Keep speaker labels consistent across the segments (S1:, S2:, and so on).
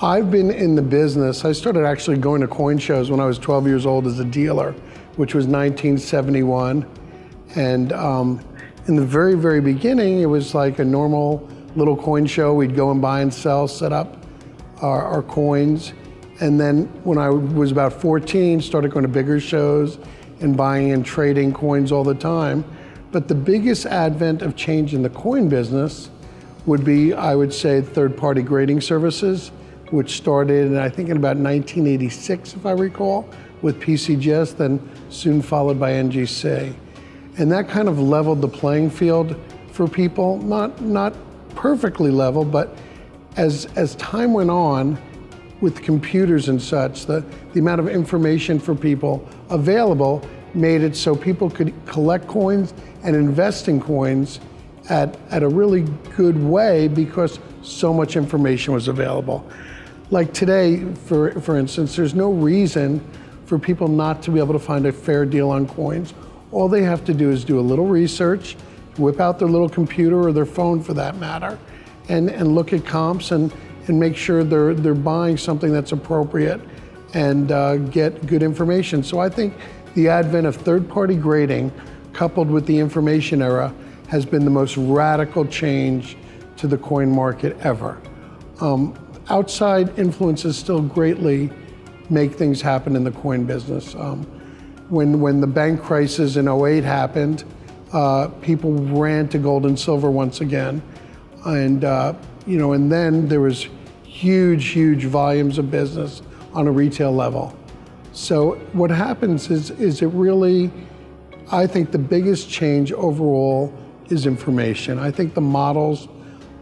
S1: I've been in the business. I started actually going to coin shows when I was 12 years old as a dealer, which was 1971. And in the very, very beginning, it was like a normal little coin show. We'd go and buy and sell, set up our coins. And then when I was about 14, started going to bigger shows and buying and trading coins all the time. But the biggest advent of change in the coin business would be, I would say, third-party grading services, which started, I think, in about 1986, if I recall, with PCGS, then soon followed by NGC. And that kind of leveled the playing field for people, not perfectly level, but as time went on, with computers and such, the amount of information for people available made it so people could collect coins and invest in coins at a really good way because so much information was available. Like today, for instance, there's no reason for people not to be able to find a fair deal on coins. All they have to do is do a little research, whip out their little computer or their phone for that matter, and look at comps and make sure they're buying something that's appropriate and get good information. So I think the advent of third-party grading coupled with the information era has been the most radical change to the coin market ever. Outside influences still greatly make things happen in the coin business. When the bank crisis in '08 happened, people ran to gold and silver once again. And and then there was huge volumes of business on a retail level. So what happens is it really, I think the biggest change overall is information. I think the models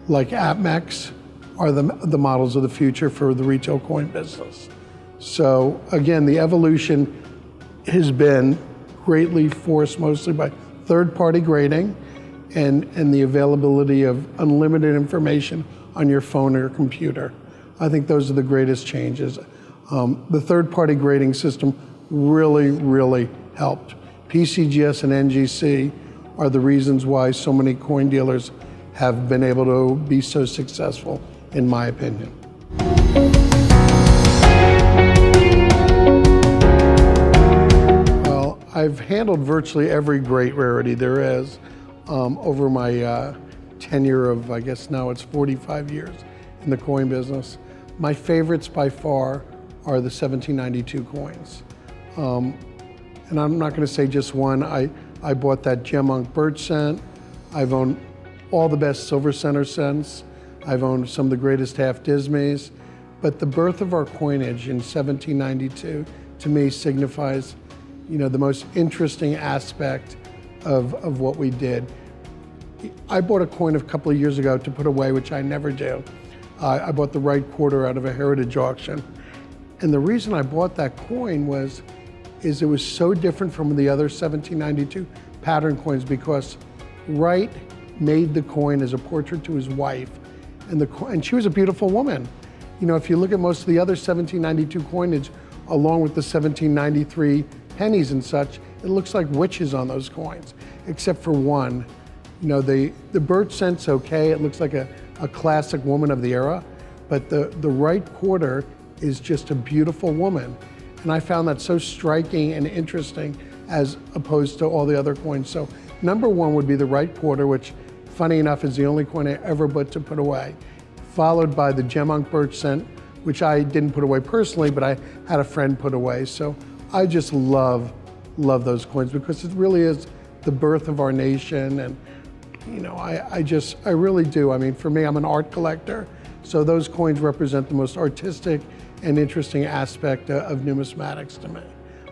S1: like APMEX are the models of the future for the retail coin business. So again, the evolution has been greatly forced mostly by third-party grading and the availability of unlimited information on your phone or your computer. I think those are the greatest changes. The third-party grading system really helped. PCGS and NGC are the reasons why so many coin dealers have been able to be so successful, in my opinion. Well, I've handled virtually every great rarity there is over my tenure of, I guess now it's 45 years in the coin business. My favorites by far are the 1792 coins. And I'm not going to say just one. I bought that Gemunk birch cent. I've owned all the best silver center cents. I've owned some of the greatest half dismays. But the birth of our coinage in 1792 to me signifies, the most interesting aspect of what we did. I bought a coin a couple of years ago to put away, which I never do. I bought the right quarter out of a heritage auction. And the reason I bought that coin is it was so different from the other 1792 pattern coins because Wright made the coin as a portrait to his wife. And she was a beautiful woman. If you look at most of the other 1792 coinage, along with the 1793 pennies and such, it looks like witches on those coins, except for one. The birch cent's okay. It looks like a classic woman of the era, but the right quarter is just a beautiful woman. And I found that so striking and interesting as opposed to all the other coins. So number one would be the right quarter, which funny enough is the only coin I ever bought to put away, followed by the Gemunk birch cent, which I didn't put away personally, but I had a friend put away. So I just love those coins because it really is the birth of our nation. And I really do. I mean, for me, I'm an art collector. So those coins represent the most artistic and interesting aspect of numismatics to me.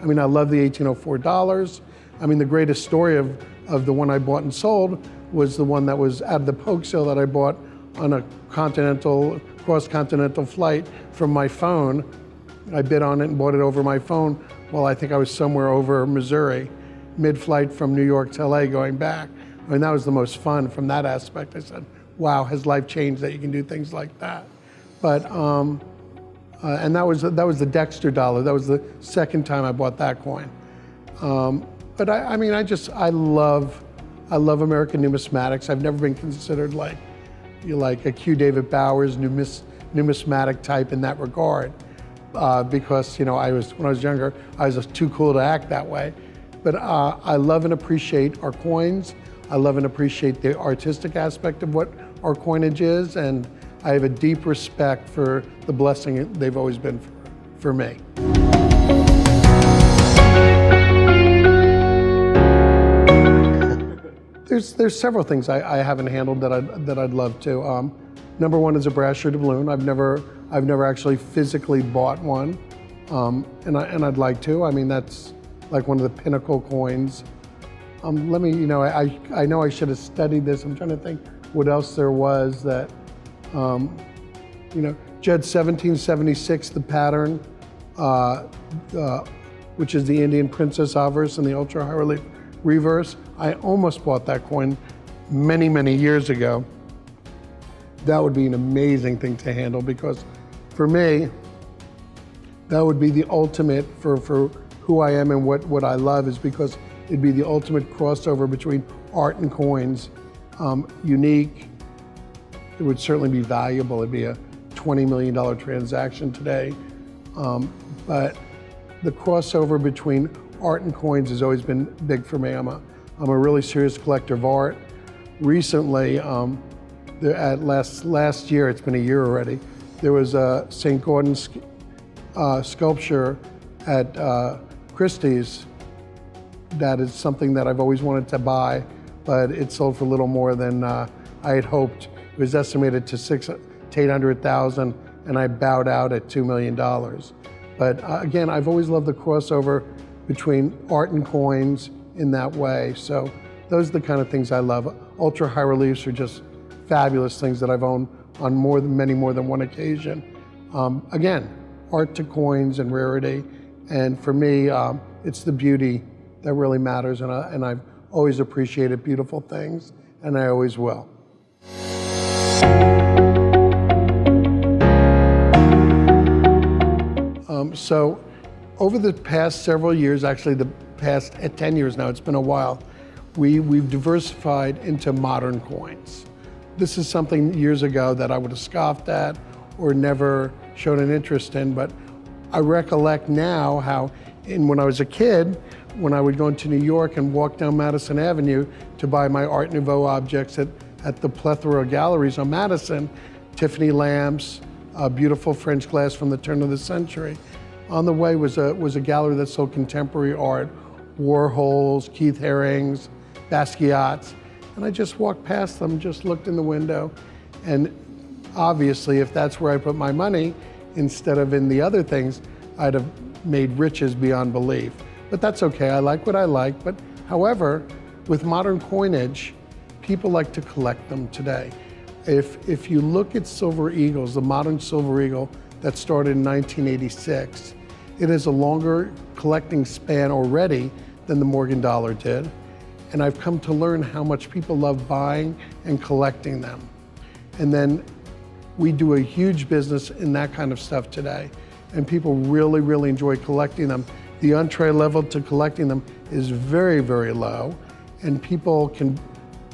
S1: I mean, I love the $1804. I mean, the greatest story of the one I bought and sold was the one that was out of the poke sale that I bought on a cross-continental flight from my phone. I bid on it and bought it over my phone while I think I was somewhere over Missouri, mid-flight from New York to LA going back. I mean, that was the most fun from that aspect. I said, wow, has life changed that you can do things like that? But, and that was the Dexter dollar. That was the second time I bought that coin. But I love American numismatics. I've never been considered like a Q. David Bowers numismatic type in that regard, because when I was younger, I was just too cool to act that way. But I love and appreciate our coins. I love and appreciate the artistic aspect of what our coinage is, and I have a deep respect for the blessing they've always been for me. There's several things I haven't handled that I'd love to. Number one is a brass shirted balloon. I've never actually physically bought one, and I'd like to. I mean, that's like one of the pinnacle coins. I know I should have studied this. I'm trying to think what else there was that, Jed 1776, the pattern, which is the Indian Princess obverse and the ultra high relief reverse. I almost bought that coin many, many years ago. That would be an amazing thing to handle, because for me, that would be the ultimate for who I am and what I love, is because it'd be the ultimate crossover between art and coins. Unique, it would certainly be valuable. It'd be a $20 million transaction today. But the crossover between art and coins has always been big for me. I'm a really serious collector of art. Recently, last year, it's been a year already, there was a St. Gordon's sculpture at Christie's that is something that I've always wanted to buy, but it sold for a little more than I had hoped. It was estimated to 800,000, and I bowed out at $2 million. But again, I've always loved the crossover between art and coins in that way. So those are the kind of things I love. Ultra high reliefs are just fabulous things that I've owned on many more than one occasion. Again, art to coins and rarity. And for me, it's the beauty that really matters. And I've always appreciated beautiful things, and I always will. So over the past several years, actually the past 10 years now, it's been a while, we've diversified into modern coins. This is something years ago that I would have scoffed at or never shown an interest in, but I recollect now how when I was a kid, when I would go into New York and walk down Madison Avenue to buy my Art Nouveau objects at the plethora of galleries on Madison, Tiffany lamps, beautiful French glass from the turn of the century. On the way was a gallery that sold contemporary art, Warhols, Keith Harings, Basquiat's, and I just walked past them, just looked in the window, and obviously if that's where I put my money, instead of in the other things, I'd have made riches beyond belief. But that's okay, I like what I like. But however, with modern coinage, people like to collect them today. If you look at silver eagles, the modern silver eagle that started in 1986, it has a longer collecting span already than the Morgan dollar did. And I've come to learn how much people love buying and collecting them. And then we do a huge business in that kind of stuff today. And people really, really enjoy collecting them. The entree level to collecting them is very, very low. And people can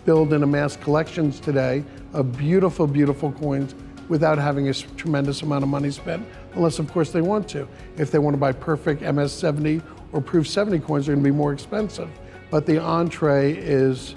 S1: build and amass collections today of beautiful, beautiful coins without having a tremendous amount of money spent, unless of course they want to. If they want to buy perfect MS-70 or Proof 70 coins, they're going to be more expensive. But the entree is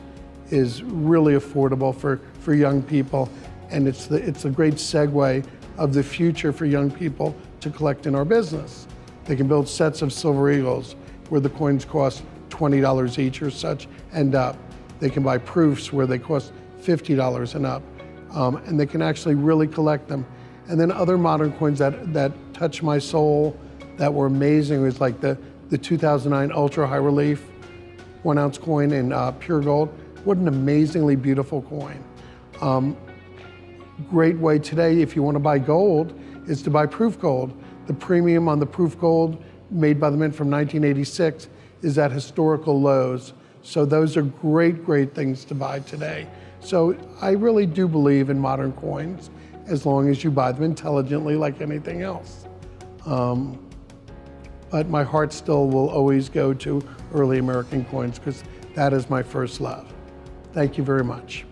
S1: really affordable for young people, and it's a great segue of the future for young people to collect in our business. They can build sets of silver eagles where the coins cost $20 each or such and up. They can buy proofs where they cost $50 and up. And they can actually really collect them. And then other modern coins that touch my soul, that were amazing, was like the 2009 ultra high relief 1 ounce coin in pure gold. What an amazingly beautiful coin. Great way today, if you want to buy gold, is to buy proof gold. The premium on the proof gold made by the mint from 1986 is at historical lows. So those are great, great things to buy today. So I really do believe in modern coins, as long as you buy them intelligently like anything else. But my heart still will always go to early American coins, because that is my first love. Thank you very much.